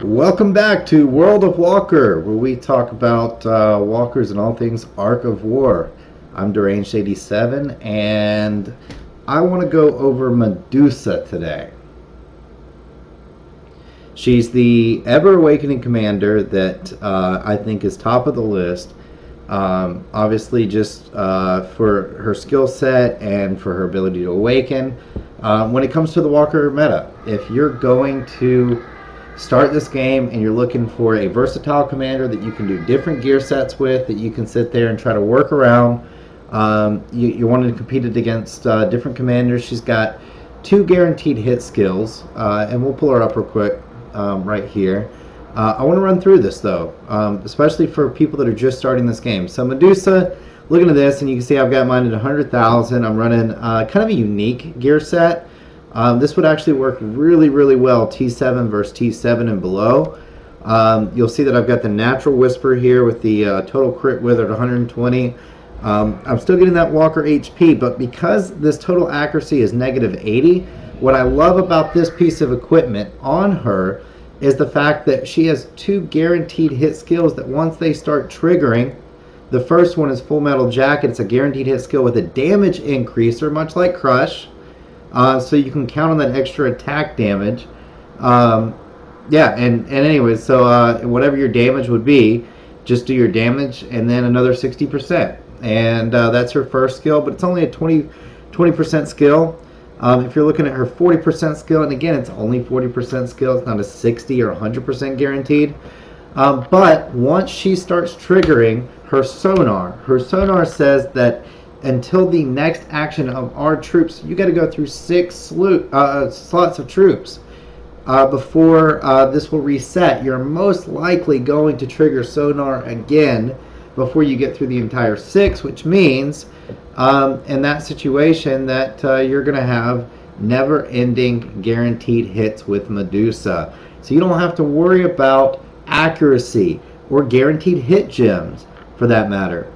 Welcome back to World of Walker, where we talk about walkers and all things Ark of War. I'm Deranged87, and I want to go over Medusa today. She's the ever-awakening commander that I think is top of the list. Obviously, just for her skill set and for her ability to awaken. When it comes to the Walker meta, if you're going to start this game and you're looking for a versatile commander that you can do different gear sets with, that you can sit there and try to work around, you wanted to compete it against different commanders. She's got 2 guaranteed hit skills, and we'll pull her up real quick right here. I want to run through this though, especially for people that are just starting this game. So Medusa, looking at this, and you can see I've got mine at 100,000. I'm running kind of a unique gear set. This would actually work really, really well T7 versus T7 and below. You'll see that I've got the Natural Whisper here with the total crit wither at 120. I'm still getting that Walker HP, but because this total accuracy is -80, what I love about this piece of equipment on her is the fact that she has 2 guaranteed hit skills that once they start triggering, the first one is Full Metal Jacket. It's a guaranteed hit skill with a damage increaser, much like Crush. So you can count on that extra attack damage. Yeah, and anyways, so whatever your damage would be, just do your damage and then another 60%. And that's her first skill, but it's only a 20% skill. If you're looking at her 40% skill, and again, it's only 40% skill, it's not a 60 or 100% guaranteed. But once she starts triggering her sonar says that until the next action of our troops, you got to go through 6 slots of troops before this will reset. You're most likely going to trigger sonar again before you get through the entire 6, which means in that situation that you're going to have never-ending guaranteed hits with Medusa. So you don't have to worry about accuracy or guaranteed hit gems for that matter.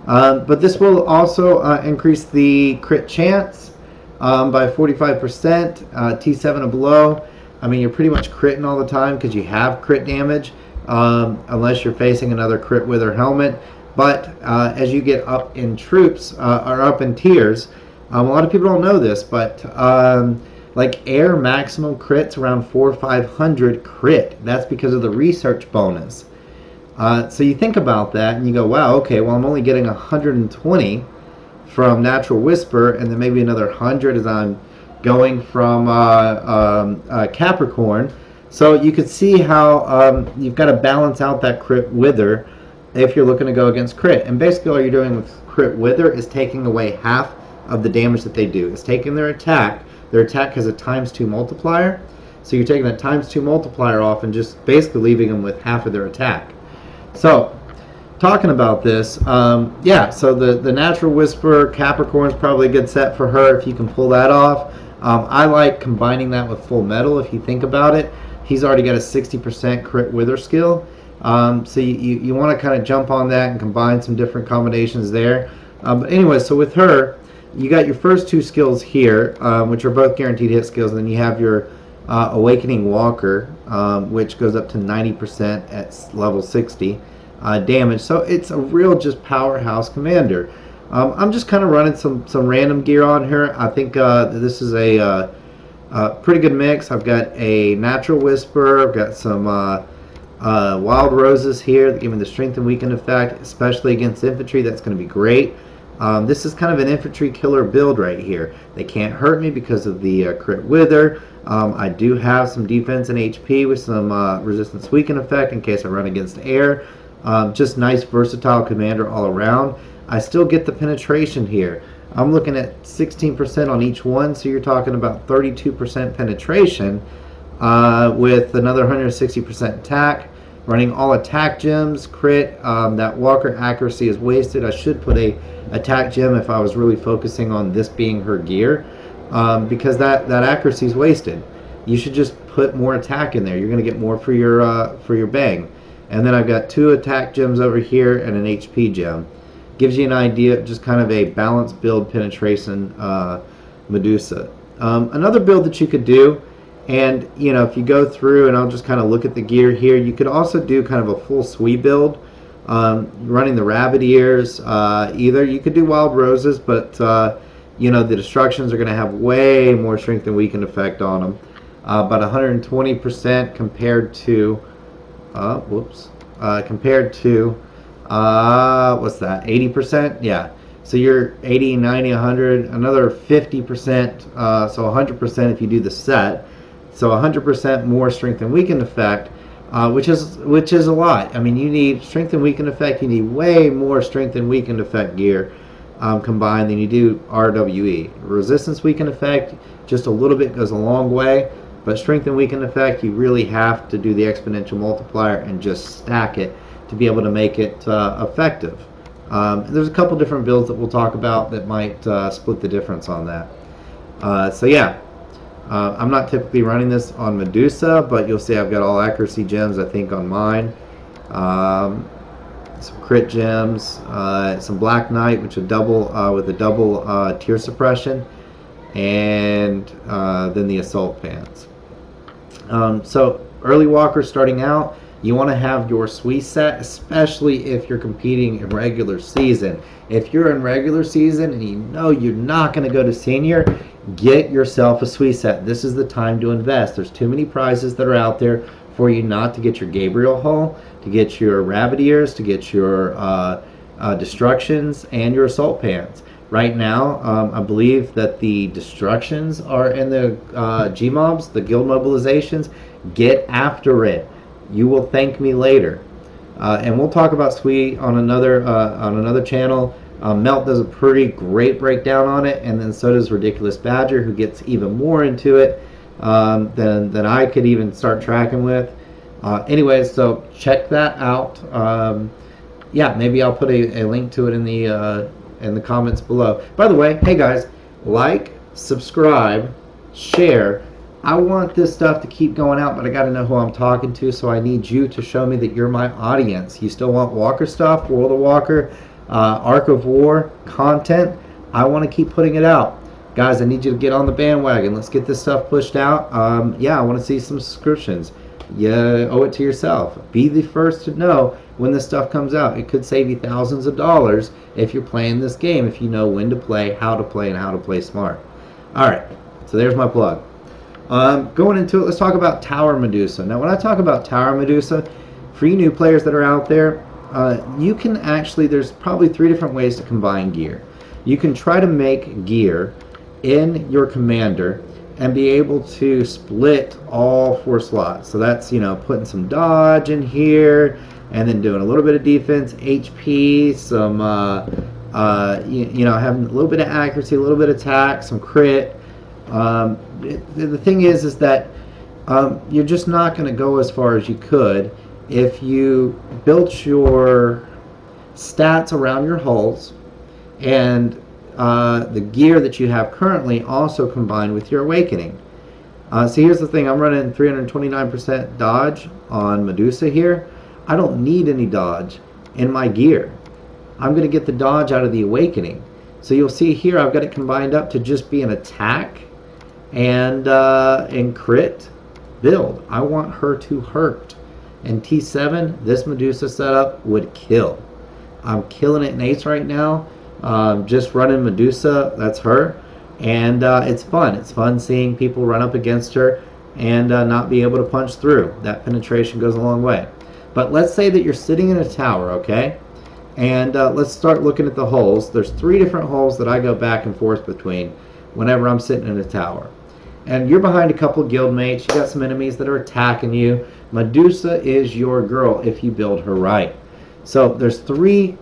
But this will also increase the crit chance by 45%, T7 and below. I mean, you're pretty much critting all the time because you have crit damage, unless you're facing another crit wither helmet. But as you get up in troops, or up in tiers, a lot of people don't know this, but like air maximum crits around 400 or 500 crit. That's because of the research bonus. So you think about that and you go, wow, okay, well, I'm only getting 120 from Natural Whisper, and then maybe another 100 as I'm going from Capricorn. So you could see how you've got to balance out that crit wither if you're looking to go against crit. And basically all you're doing with crit wither is taking away half of the damage that they do. It's taking their attack. Their attack has a ×2 multiplier. So you're taking that ×2 multiplier off and just basically leaving them with half of their attack. So, talking about this, yeah, so the Natural Whisper Capricorn is probably a good set for her if you can pull that off. I like combining that with Full Metal if you think about it. He's already got a 60% crit wither skill. So you want to kind of jump on that and combine some different combinations there. But anyway, so with her, you got your first 2 skills here, which are both guaranteed hit skills, and then you have your Awakening Walker, which goes up to 90% at level 60 damage. So it's a real just powerhouse commander. I'm just kind of running some random gear on her. I think this is a pretty good mix. I've got a Natural Whisper. I've got some Wild Roses here that give me the strength and weaken effect, especially against infantry. That's going to be great. This is kind of an infantry killer build right here. They can't hurt me because of the crit wither. I do have some defense and HP with some resistance weaken effect in case I run against air. Just nice versatile commander all around. I still get the penetration here. I'm looking at 16% on each one, so you're talking about 32% penetration with another 160% attack. Running all attack gems, crit. That Walker accuracy is wasted. I should put a attack gem if I was really focusing on this being her gear, because that accuracy is wasted. You should just put more attack in there. You're going to get more for your bang. And then I've got 2 attack gems over here and an HP gem. Gives you an idea of just kind of a balanced build penetration Medusa. Another build that you could do And if you go through, and I'll just kind of look at the gear here, you could also do kind of a full SWE build, running the rabbit ears. Either you could do wild roses, but the destructions are going to have way more strength and weaken effect on them. About 120% compared to, what's that? 80%? Yeah. So you're 80, 90, 100, another 50%, so 100% if you do the set. So 100% more strength and weaken effect, which is a lot. I mean, you need strength and weaken effect. You need way more strength and weaken effect gear combined than you do RWE. Resistance weaken effect, just a little bit goes a long way, but strength and weaken effect, you really have to do the exponential multiplier and just stack it to be able to make it effective. There's a couple different builds that we'll talk about that might split the difference on that. So yeah. I'm not typically running this on Medusa, but you'll see I've got all accuracy gems, I think, on mine. Some crit gems, some Black Knight, which is double with a double tier suppression, and then the assault pants. So early walkers starting out, you want to have your SWE set, especially if you're competing in regular season. If you're in regular season and you know you're not going to go to senior, get yourself a SWE set. This is the time to invest. There's too many prizes that are out there for you not to get your Gabriel Hull, to get your Rabbit Ears, to get your Destructions, and your Assault Pants. Right now, I believe that the Destructions are in the G-Mobs, the Guild Mobilizations. Get after it. You will thank me later. And we'll talk about SWE on another channel. Melt does a pretty great breakdown on it, and then so does Ridiculous Badger, who gets even more into it than I could even start tracking with. Anyways, so check that out. Yeah, maybe I'll put a link to it in the comments below. By the way, hey guys, like, subscribe, share. I want this stuff to keep going out, but I got to know who I'm talking to, so I need you to show me that you're my audience. You still want Walker stuff, World of Walker, Ark of War content? I want to keep putting it out. Guys, I need you to get on the bandwagon. Let's get this stuff pushed out. Yeah, I want to see some subscriptions. You owe it to yourself. Be the first to know when this stuff comes out. It could save you thousands of dollars if you're playing this game, if you know when to play, how to play, and how to play smart. All right, so there's my plug. Going into it, let's talk about Tower Medusa. Now, when I talk about Tower Medusa, for you new players that are out there, you can actually, there's probably 3 different ways to combine gear. You can try to make gear in your commander and be able to split all 4 slots. So that's, putting some dodge in here, and then doing a little bit of defense, HP, some, having a little bit of accuracy, a little bit of attack, some crit. The thing is that you're just not going to go as far as you could if you built your stats around your hulls and the gear that you have currently also combined with your awakening. So here's the thing, I'm running 329% dodge on Medusa here. I don't need any dodge in my gear. I'm going to get the dodge out of the awakening. So you'll see here I've got it combined up to just be an attack and crit build. I want her to hurt. And T7, this Medusa setup would kill. I'm killing it in Ace right now. Just running Medusa, that's her. And it's fun. It's fun seeing people run up against her and not be able to punch through. That penetration goes a long way. But let's say that you're sitting in a tower, okay? And let's start looking at the holes. There's 3 different holes that I go back and forth between whenever I'm sitting in a tower. And you're behind a couple guild mates. You got some enemies that are attacking you. Medusa is your girl if you build her right. So there's 3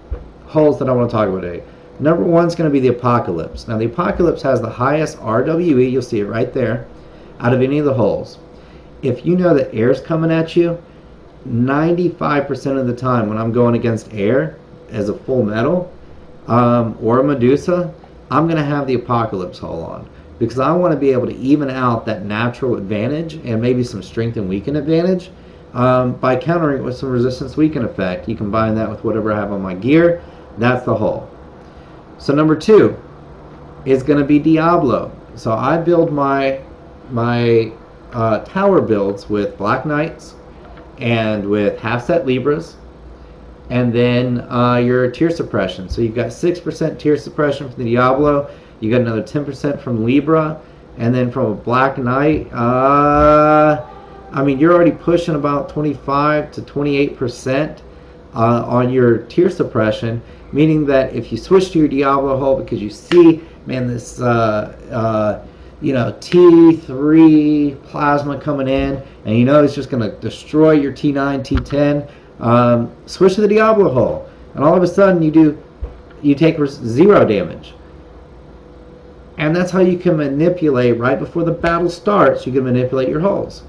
holes that I want to talk about today. Number 1 is going to be the Apocalypse. Now the Apocalypse has the highest RWE, you'll see it right there, out of any of the holes. If you know that air's coming at you, 95% of the time when I'm going against air as a full metal or a Medusa, I'm going to have the Apocalypse hull on, because I want to be able to even out that natural advantage and maybe some strength and weaken advantage by countering it with some resistance weaken effect. You combine that with whatever I have on my gear, that's the hull. So number 2 is going to be Diablo. So I build my tower builds with Black Knights and with half set Libras, and then your tier suppression. So you've got 6% tier suppression from the Diablo, you got another 10% from Libra, and then from a Black Knight, I mean, you're already pushing about 25 to 28% on your tier suppression, meaning that if you switch to your Diablo hull because you see, man, this T3 plasma coming in, and you know it's just going to destroy your T9, T10, switch to the Diablo hull, and all of a sudden you take 0 damage. And that's how you can manipulate right before the battle starts. You can manipulate your hulls.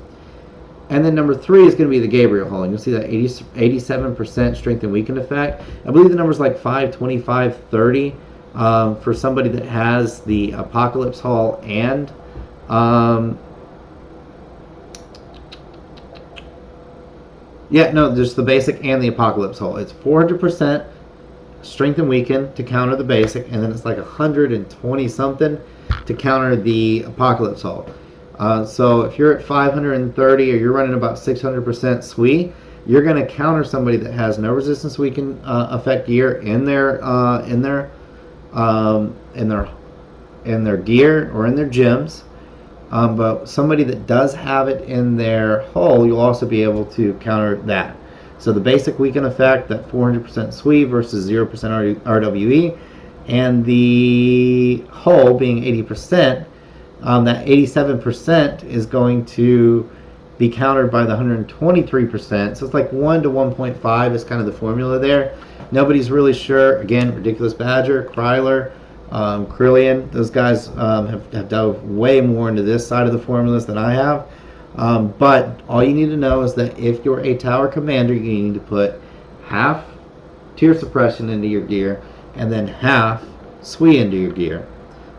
And then number 3 is going to be the Gabriel hull. And you'll see that 87% strength and weaken effect. I believe the number's like 5, 25, 30 for somebody that has the Apocalypse hull and just the basic and the Apocalypse hull. It's 400% strength and weaken to counter the basic, and then it's like 120 something to counter the Apocalypse hull. So if you're at 530 or you're running about 600% SWE, you're going to counter somebody that has no resistance weaken effect gear in their gear or in their gems. But somebody that does have it in their hull, you'll also be able to counter that. So the basic weaken effect, that 400% SWE versus 0% RWE, and the hull being 80%, that 87% is going to be countered by the 123%. So it's like 1 to 1.5 is kind of the formula there. Nobody's really sure. Again, Ridiculous Badger, Kryler, Krillian, those guys have dove way more into this side of the formulas than I have. But all you need to know is that if you're a tower commander, you need to put half tier suppression into your gear and then half SWE into your gear.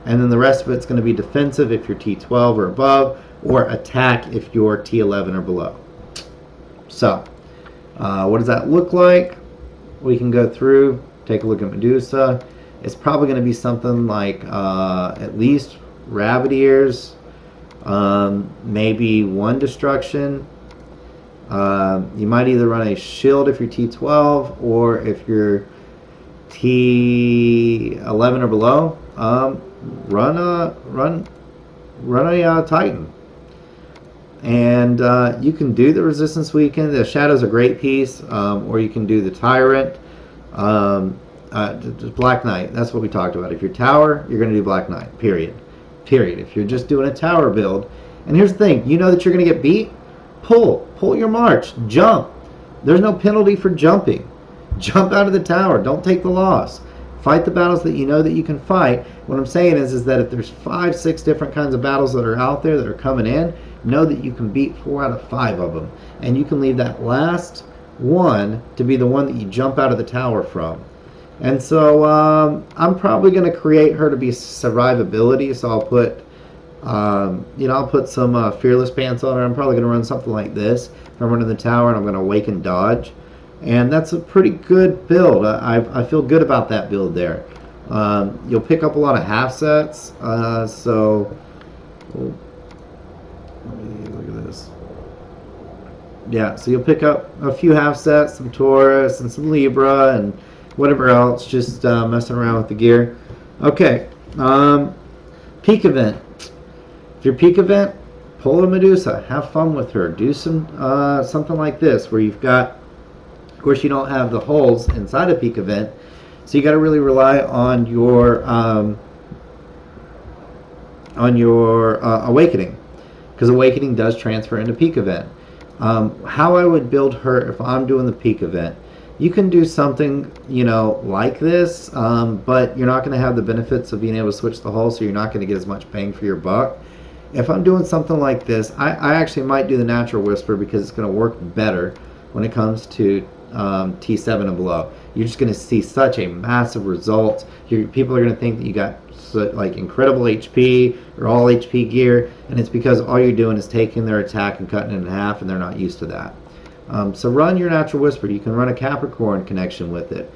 And then the rest of it's going to be defensive if you're T12 or above, or attack if you're T11 or below. So, what does that look like? We can go through, take a look at Medusa. It's probably going to be something like at least Rabbit Ears, maybe 1 destruction. You might either run a shield if you're T12, or if you're T11 or below, run a Titan. And you can do the resistance weaken. The Shadow's a great piece, or you can do the Tyrant. Black Knight, that's what we talked about. If you're tower, you're going to do Black Knight, period. If you're just doing a tower build, and here's the thing, you know that you're going to get beat, pull your march, jump. There's no penalty for jumping. Jump out of the tower, don't take the loss. Fight the battles that you know that you can fight. What I'm saying is that if there's 5, 6 different kinds of battles that are out there that are coming in, know that you can beat 4 out of 5 of them, and you can leave that last one to be the one that you jump out of the tower from. And so I'm probably going to create her to be survivability. So I'll put, I'll put some fearless pants on her. I'm probably going to run something like this. If I'm running the tower, and I'm going to awaken dodge, and that's a pretty good build. I feel good about that build there. You'll pick up a lot of half sets. So let me look at this. Yeah, so you'll pick up a few half sets, some Taurus and some Libra and whatever else, just messing around with the gear. Okay, peak event. If you're peak event, pull a Medusa, have fun with her. Do some something like this where you've got, of course, you don't have the holes inside a peak event, so you got to really rely on your awakening, because awakening does transfer into peak event. How I would build her if I'm doing the peak event. You can do something, like this, but you're not going to have the benefits of being able to switch the hull, so you're not going to get as much bang for your buck. If I'm doing something like this, I actually might do the Natural Whisper, because it's going to work better when it comes to T7 and below. You're just going to see such a massive result. People are going to think that you got like incredible HP or all HP gear, and it's because all you're doing is taking their attack and cutting it in half, and they're not used to that. So run your Natural Whisper. You can run a Capricorn connection with it.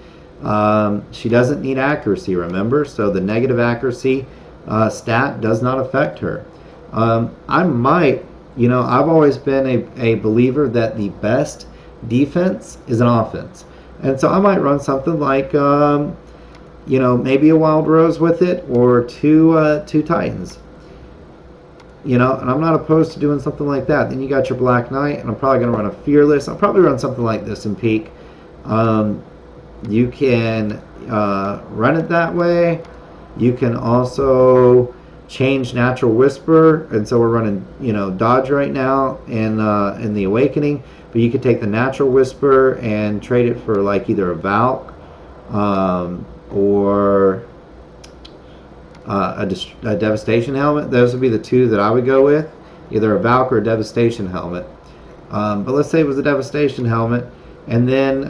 She doesn't need accuracy, remember? So the negative accuracy stat does not affect her. I might You know, I've always been a believer that the best defense is an offense. And so I might run something like, you know, maybe a Wild Rose with it, or two Titans. You know, and I'm not opposed to doing something like that. Then you got your Black Knight, and I'm probably going to run a Fearless. I'll probably run something like this in Peak. You can run it that way. You can also change Natural Whisper, and so we're running, you know, Dodge right now in the Awakening. But you could take the Natural Whisper and trade it for like either a Valk, or a Devastation Helmet. Those would be the two that I would go with, either a Valk or a Devastation Helmet. But let's say it was a Devastation Helmet, and then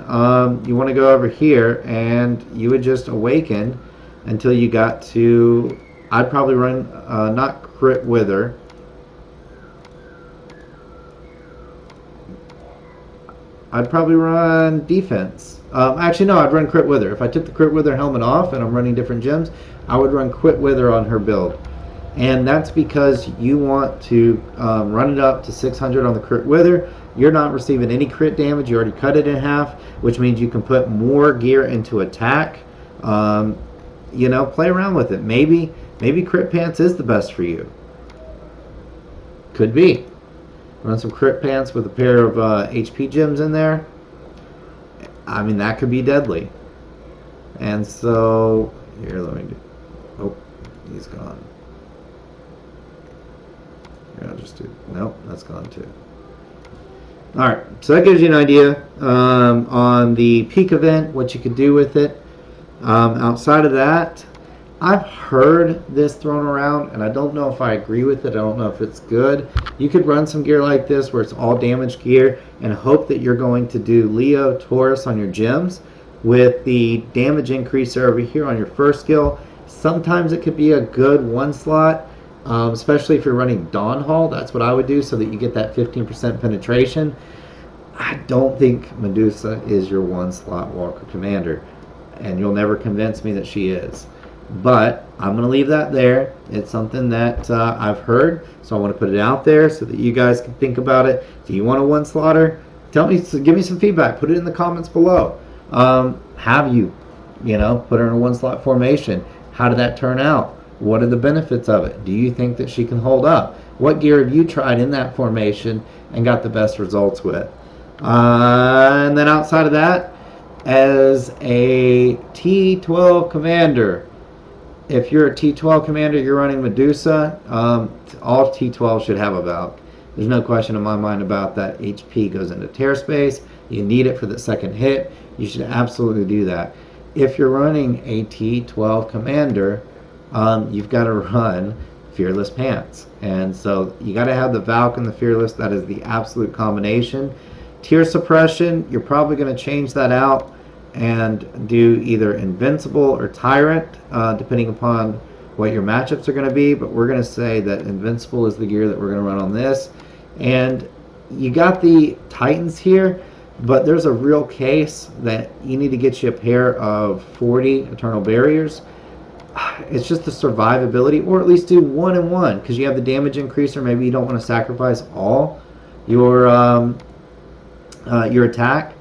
you want to go over here and you would just Awaken until you got to, I'd probably run not Crit Wither. I'd probably run Defense. Actually, no, I'd run Crit Wither. If I took the Crit Wither helmet off and I'm running different gems, I would run Crit Wither on her build. And that's because you want to run it up to 600 on the Crit Wither. You're not receiving any crit damage. You already cut it in half, which means you can put more gear into attack. You know, play around with it. Maybe Crit Pants is the best for you. Could be. Run some Crit Pants with a pair of HP gems in there. I mean, that could be deadly. And so, here, let me do. Oh, he's gone. Here, I'll just do. Nope, that's gone too. Alright, so that gives you an idea on the Peak event, what you could do with it. Outside of that, I've heard this thrown around, and I don't know if I agree with it. I don't know if it's good. You could run some gear like this where it's all damage gear and hope that you're going to do Leo, Taurus on your gems with the damage increaser over here on your first skill. Sometimes it could be a good one slot, especially if you're running Dawn Hall. That's what I would do so that you get that 15% penetration. I don't think Medusa is your one slot Walker Commander, and you'll never convince me that she is. But I'm going to leave that there. It's something that I've heard, so I want to put it out there so that you guys can think about it. Do you want a one slotter? Tell me, give me some feedback. Put it in the comments below. Have you put her in a one slot formation? How did that turn out? What are the benefits of it? Do you think that she can hold up? What gear have you tried in that formation and got the best results with? And then outside of that, as a T12 commander, if you're a T12 commander, you're running Medusa, all T12 should have a Valk. There's no question in my mind about that. HP goes into tear space. You need it for the second hit. You should absolutely do that. If you're running a T12 commander, you've got to run Fearless Pants. And so you got to have the Valk and the Fearless. That is the absolute combination. Tear Suppression, you're probably going to change that out and do either Invincible or Tyrant, depending upon what your matchups are going to be. But we're going to say that Invincible is the gear that we're going to run on this. And you got the Titans here, but there's a real case that you need to get you a pair of 40 Eternal Barriers. It's just the survivability, or at least do 1 and 1, because you have the damage increaser. Maybe you don't want to sacrifice all your attack,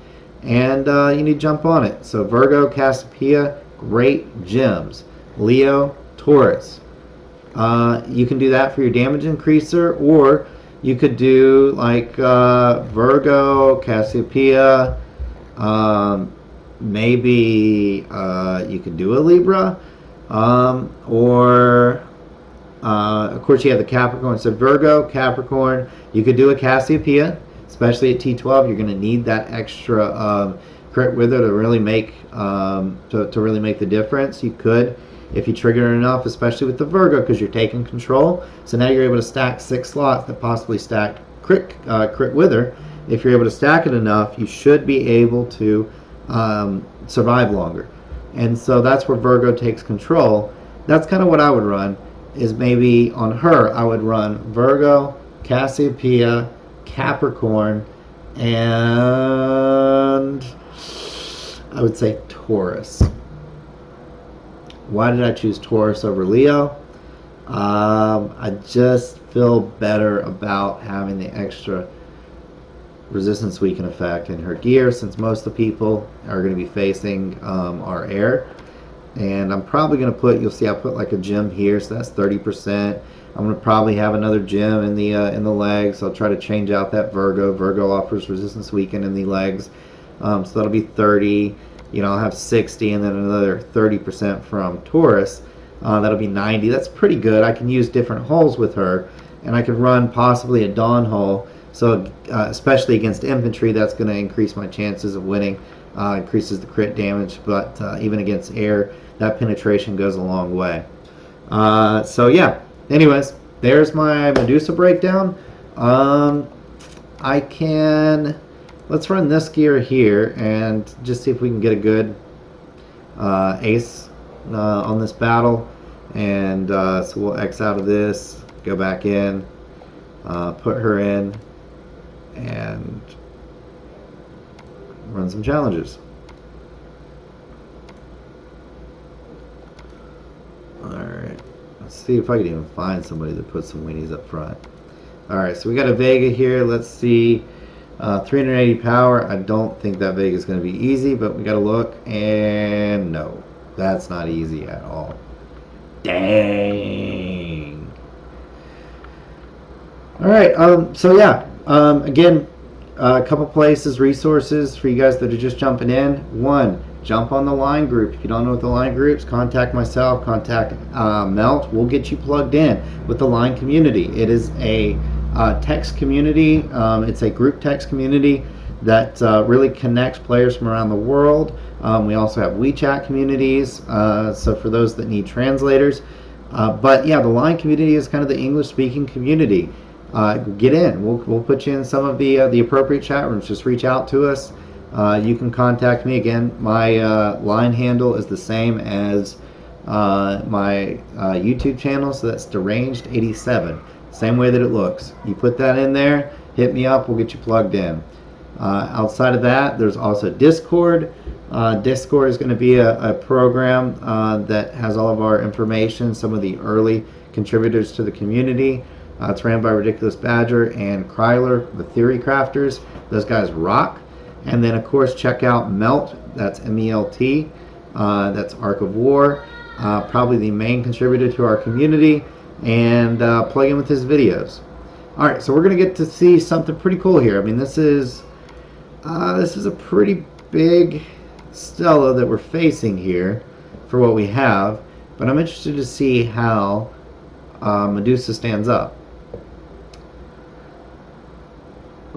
and you need to jump on it. So Virgo, Cassiopeia, great gems. Leo, Taurus. You can do that for your damage increaser, or you could do like Virgo, Cassiopeia, maybe you could do a Libra, or of course you have the Capricorn. So Virgo, Capricorn, you could do a Cassiopeia. Especially at T12, you're going to need that extra crit wither to really make to really make the difference. You could, if you trigger it enough, especially with the Virgo, because you're taking control. So now you're able to stack 6 slots that possibly stack crit wither. If you're able to stack it enough, you should be able to survive longer. And so that's where Virgo takes control. That's kind of what I would run. Is maybe on her, I would run Virgo, Cassiopeia, Capricorn, and I would say Taurus. Why did I choose Taurus over Leo? I just feel better about having the extra resistance weaken effect in her gear, since most of the people are going to be facing our air. And I'm probably going to put, you'll see I put like a gem here, so that's 30%. I'm going to probably have another gem in the legs. I'll try to change out that Virgo. Virgo offers resistance weaken in the legs, so that'll be 30. You know, I'll have 60, and then another 30% from Taurus. That'll be 90. That's pretty good. I can use different hulls with her, and I could run possibly a Dawn hull. So especially against infantry, that's going to increase my chances of winning. Increases the crit damage, but even against air, that penetration goes a long way. So yeah. Anyways, there's my Medusa breakdown. I can, let's run this gear here and just see if we can get a good ace on this battle. And so we'll X out of this, go back in, put her in, and run some challenges. Alright, let's see if I can even find somebody that puts some weenies up front. Alright, so we got a Vega here. Let's see. 380 power. I don't think that Vega is going to be easy, but we got to look. And no, that's not easy at all. Dang. Alright, so yeah. Again, a couple places, resources for you guys that are just jumping in. One, jump on the line group. If you don't know what the line groups, contact myself, contact Melt. We'll get you plugged in with the line community. It is a text community. It's a group text community that really connects players from around the world. We also have WeChat communities, so for those that need translators. But yeah, the line community is kind of the English-speaking community. Get in. We'll put you in some of the appropriate chat rooms. Just reach out to us. You can contact me. Again, my line handle is the same as my YouTube channel, so that's Deranged87. Same way that it looks. You put that in there, hit me up, we'll get you plugged in. Outside of that, there's also Discord. Discord is going to be a program that has all of our information, some of the early contributors to the community. It's ran by Ridiculous Badger and Kryler, the Theory Crafters. Those guys rock. And then, of course, check out Melt. That's M-E-L-T. That's Arc of War. Probably the main contributor to our community. And plug in with his videos. All right, so we're going to get to see something pretty cool here. I mean, this is a pretty big Stella that we're facing here for what we have. But I'm interested to see how Medusa stands up.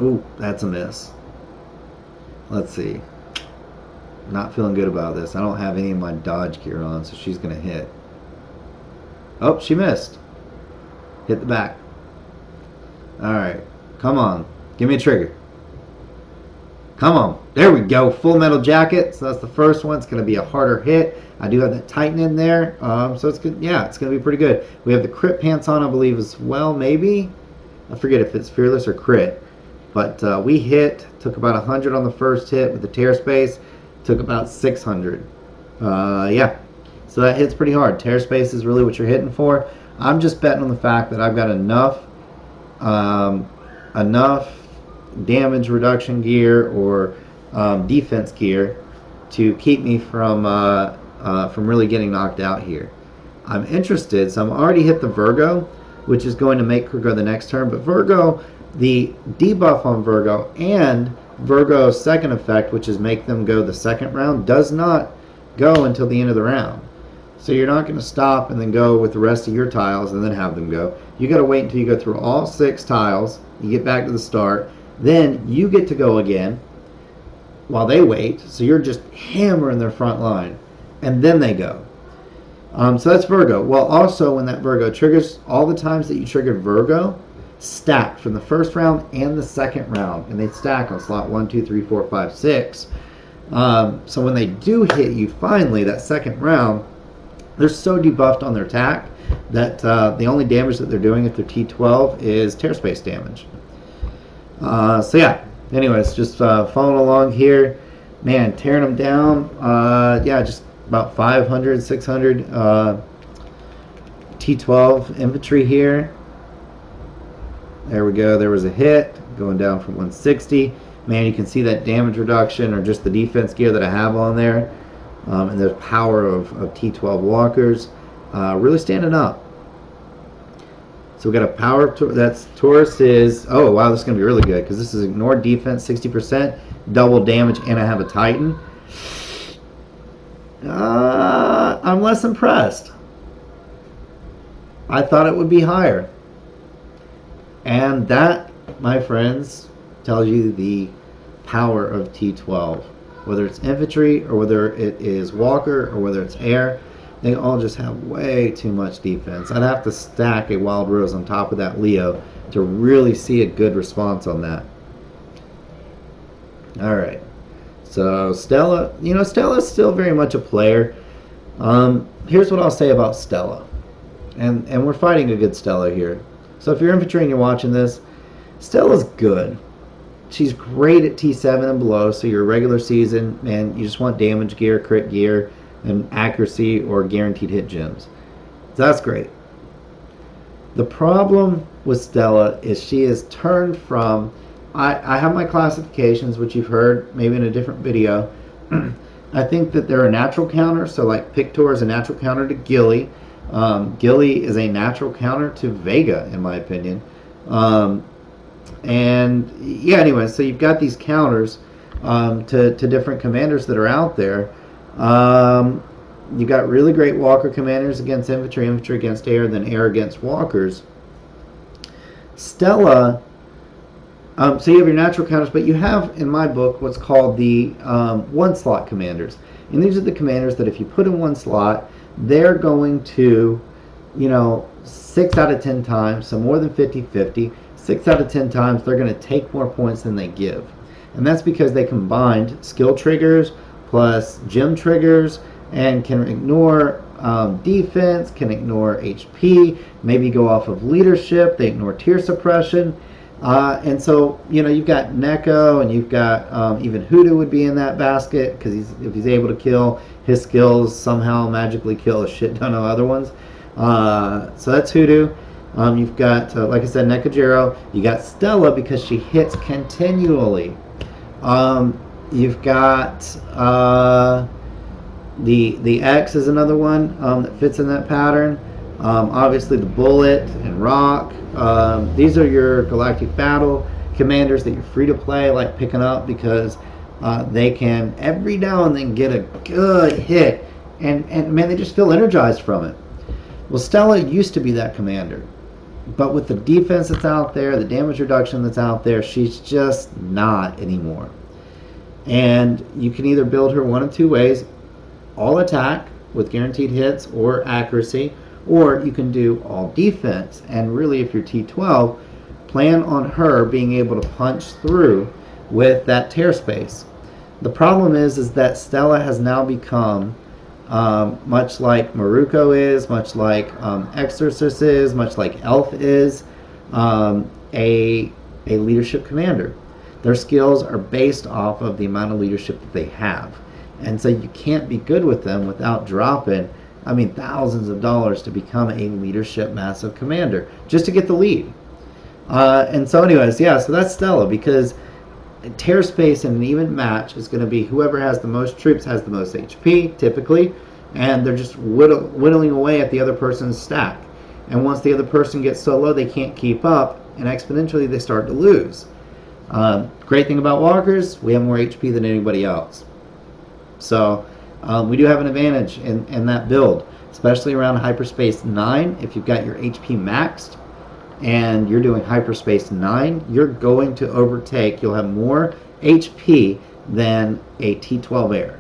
Ooh, that's a miss. Let's see. Not feeling good about this. I don't have any of my dodge gear on, so she's going to hit. Oh, she missed. Hit the back. Alright. Come on. Give me a trigger. Come on. There we go. Full metal jacket. So that's the first one. It's going to be a harder hit. I do have that Titan in there. So it's good. Yeah, it's going to be pretty good. We have the crit pants on, I believe, as well, maybe. I forget if it's fearless or crit. But we hit. Took about 100 on the first hit with the tear space. Took about 600. Yeah. So that hits pretty hard. Tear space is really what you're hitting for. I'm just betting on the fact that I've got enough damage reduction gear or defense gear to keep me from really getting knocked out here. I'm interested, so I'm already hit the Virgo, which is going to make her go the next turn. But Virgo, the debuff on Virgo and Virgo's second effect, which is make them go the second round, does not go until the end of the round. So you're not going to stop and then go with the rest of your tiles and then have them go. You got to wait until you go through all 6 tiles. You get back to the start. Then you get to go again while they wait. So you're just hammering their front line. And then they go. So that's Virgo. Well, also when that Virgo triggers, all the times that you triggered Virgo stacked from the first round and the second round. And they stack on slot 1, 2, 3, 4, 5, 6. So when they do hit you finally that second round, they're so debuffed on their attack that the only damage that they're doing if they're T12 is tear space damage. So yeah, anyways, just following along here. Man, tearing them down. Yeah, just about 500, 600 T12 T12 infantry here. There we go. There was a hit going down from 160. Man, you can see that damage reduction or just the defense gear that I have on there. And the power of T12 walkers really standing up. So we got a power, that's Taurus is, oh wow, this is going to be really good because this is ignore defense 60%, double damage, and I have a Titan. I'm less impressed. I thought it would be higher. And that, my friends, tells you the power of T12. Whether it's infantry or whether it is walker or whether it's air, they all just have way too much defense. I'd have to stack a Wild Rose on top of that Leo to really see a good response on that. Alright. So Stella, Stella's still very much a player. Here's what I'll say about Stella. And we're fighting a good Stella here. So if you're infantry and you're watching this, Stella's good. She's great at T7 and below, so your regular season, and you just want damage gear, crit gear, and accuracy or guaranteed hit gems. So that's great. The problem with Stella is she has turned from, I have my classifications, which you've heard maybe in a different video. I think that they're a natural counter, so like Pictor is a natural counter to Gilly. Gilly is a natural counter to Vega, in my opinion. And yeah, anyway, so you've got these counters to different commanders that are out there. You've got really great walker commanders against infantry, infantry against air, then air against walkers. Stella, so you have your natural counters, but you have, in my book, what's called the one-slot commanders. And these are the commanders that if you put in one slot, they're going to, 6 out of 10 times, so more than 50-50, 6 out of 10 times they're going to take more points than they give. And that's because they combined skill triggers plus gem triggers and can ignore defense, can ignore HP, maybe go off of leadership, they ignore tier suppression. And so, you've got Neko and you've got even Hoodoo would be in that basket because if he's able to kill, his skills somehow magically kill a shit ton of other ones. So that's Hoodoo. You've got, like I said, Nekojiro. You got Stella because she hits continually. You've got the X is another one that fits in that pattern. Obviously the Bullet and Rock. These are your Galactic Battle commanders that you're free to play, like picking up because they can every now and then get a good hit, and man, they just feel energized from it. Well, Stella used to be that commander, but with the defense that's out there, the damage reduction that's out there, she's just not anymore. And you can either build her one of two ways: all attack with guaranteed hits or accuracy, or you can do all defense. And really, if you're T12, plan on her being able to punch through with that tear space. The problem is that Stella has now become, much like Maruko is, much like Exorcist is, much like Elf is, a leadership commander. Their skills are based off of the amount of leadership that they have. And so you can't be good with them without dropping, thousands of dollars to become a leadership massive commander, just to get the lead. And so anyways, yeah, so that's Stella, because tear space in an even match is going to be whoever has the most troops has the most HP, typically, and they're just whittling away at the other person's stack. And once the other person gets so low they can't keep up, and exponentially they start to lose. Great thing about walkers, we have more HP than anybody else. So we do have an advantage in that build, especially around Hyperspace 9. If you've got your HP maxed and you're doing Hyperspace 9, you're going to overtake, you'll have more HP than a T12 Air.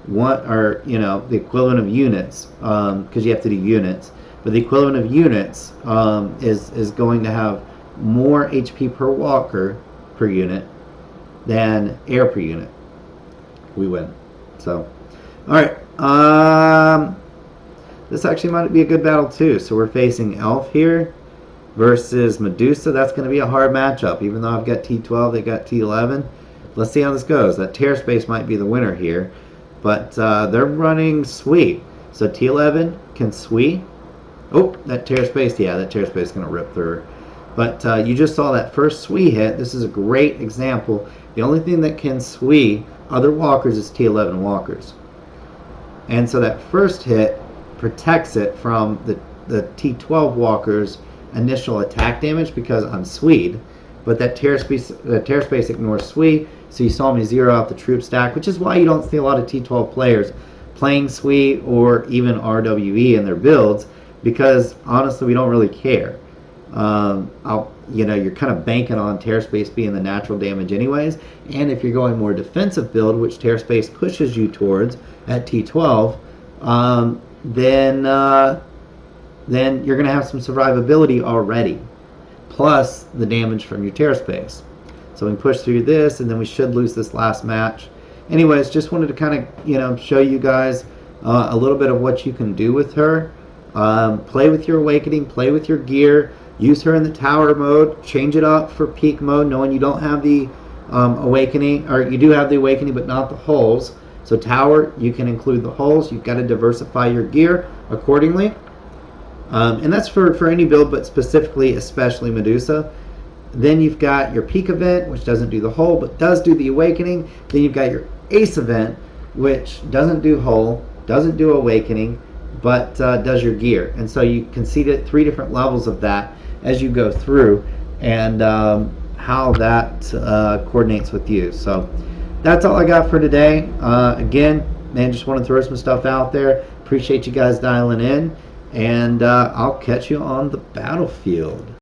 The equivalent of units, because you have to do units, but the equivalent of units is going to have more HP per walker per unit than air per unit. We win. So, alright, this actually might be a good battle too. So we're facing Elf here versus Medusa. That's going to be a hard matchup, even though I've got T12, they got T11. Let's see how this goes. That tear space might be the winner here, but they're running sweep. So T11 can sweep, Oh, that tear space, yeah, that tear space is going to rip through her. But you just saw that first Sui hit. This is a great example. The only thing that can Sui other walkers is T11 walkers. And so that first hit protects it from the T12 walker's initial attack damage because I'm Swede. But that tear space ignores Sui, so you saw me zero out the troop stack, which is why you don't see a lot of T12 players playing Sui or even RWE in their builds, because honestly we don't really care. You're kind of banking on tear space being the natural damage anyways, and if you're going more defensive build, which tear space pushes you towards at T12, then you're going to have some survivability already, plus the damage from your tear space. So we push through this, and then we should lose this last match. Anyways, just wanted to kind of show you guys a little bit of what you can do with her. Play with your awakening, play with your gear, use her in the tower mode, change it up for peak mode, knowing you don't have the awakening, or you do have the awakening but not the holes. So tower, you can include the holes. You've got to diversify your gear accordingly. And that's for any build, but specifically, especially Medusa. Then you've got your peak event, which doesn't do the hole, but does do the awakening. Then you've got your ace event, which doesn't do hole, doesn't do awakening, but does your gear. And so you can see that 3 different levels of that as you go through, and how that coordinates with you. So that's all I got for today. Again, man, just want to throw some stuff out there. Appreciate you guys dialing in, and I'll catch you on the battlefield.